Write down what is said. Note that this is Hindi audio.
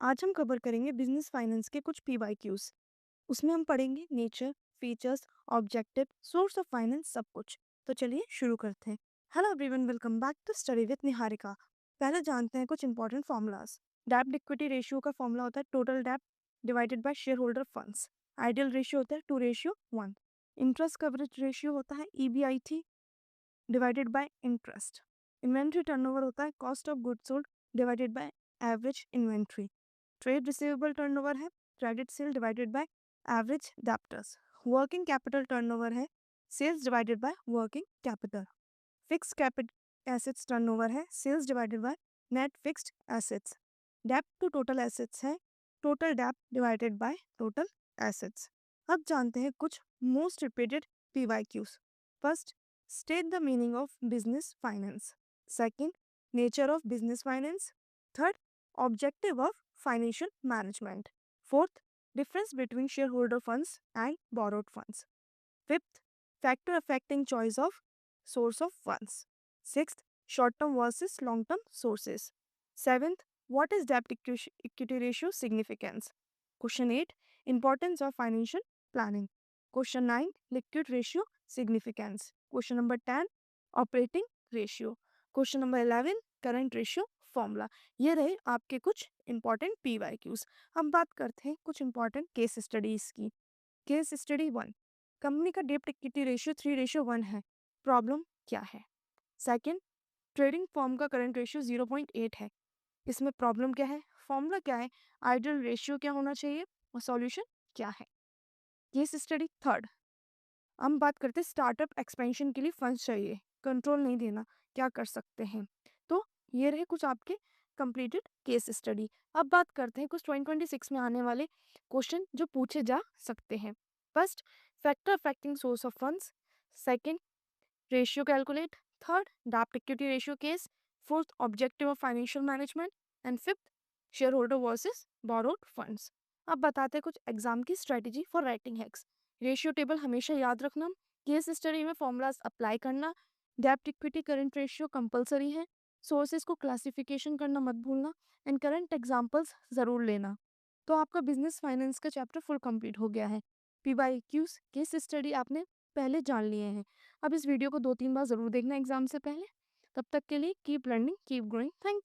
आज हम कवर करेंगे बिजनेस फाइनेंस के कुछ पीवाईक्यूज। उसमें हम पढ़ेंगे nature, features, objective, source of finance, सब कुछ। तो चलिए शुरू करते हैं। Hello everyone, welcome back to study with Niharika. पहले जानते हैं कुछ इंपॉर्टेंट फॉर्मूलाज। डेब्ट इक्विटी रेशियो का फॉर्मूला होता है टोटल डेब्ट divided by shareholder funds. Ideal ratio होता है 2:1। इंटरेस्ट कवरेज रेशियो होता है EBIT divided by interest. Inventory turnover होता है cost of goods sold divided by average inventory. Trade receivable turnover है credit sale divided by average debtors. Working capital turnover है sales divided by working capital. Fix capital assets turnover है sales divided by net fixed assets. डेप्ट टू टोटल एसेट्स है टोटल डेप्ट डिवाइडेड बाय टोटल एसेट्स। अब जानते हैं कुछ most repeated PYQs। First, state the meaning of business finance. Second, nature of business finance. Third, objective of financial management. Fourth, difference between shareholder funds and borrowed funds. Fifth, factor affecting choice of source of funds. Sixth, short term versus long term sources. Seventh, what is debt equity ratio significance? Question 8, importance of financial planning. Question 9, liquid ratio significance. Question number 10, operating ratio. Question number 11, current ratio formula. ये रहे आपके कुछ इंपॉर्टेंट PYQs। हम बात करते हैं कुछ इंपॉर्टेंट केस स्टडीज की। केस स्टडी 1, कंपनी का डेब्ट इक्विटी रेशियो 3:1 है। प्रॉब्लम क्या है? सेकंड, ट्रेडिंग फॉर्म का करंट रेशियो 0.8 है। इसमें प्रॉब्लम क्या है? फॉर्मूला क्या है? आइडियल रेशियो क्या होना चाहिए और सॉल्यूशन क्या है? केस स्टडी थर्ड, हम बात करते हैं स्टार्टअप एक्सपेंशन के लिए फंड्स चाहिए, कंट्रोल नहीं देना, क्या कर सकते हैं? तो ये रहे कुछ आपके कंप्लीटेड केस स्टडी। अब बात करते हैं कुछ 2026 में आने वाले क्वेश्चन जो पूछे जा सकते हैं। First, factor affecting source of funds. Second, ratio calculate. Third, डेब्ट equity ratio case. Fourth, objective of financial management. And fifth, share holder versus borrowed funds. अब बताते हैं कुछ एग्जाम की strategy for writing hacks. Ratio table हमेशा याद रखना, केस स्टडी में फॉर्मूलाज अप्लाई करना, डेब्ट इक्विटी करंट रेशियो कंपलसरी है, सोर्सेज को क्लासिफिकेशन करना मत भूलना, एंड करंट एग्जांपल्स ज़रूर लेना। तो आपका बिजनेस फाइनेंस का चैप्टर फुल कंप्लीट हो गया है। PYQs केस स्टडी आपने पहले जान लिए हैं। अब इस वीडियो को 2-3 बार ज़रूर देखना एग्जाम से पहले। तब तक के लिए keep learning, keep growing. Thank you.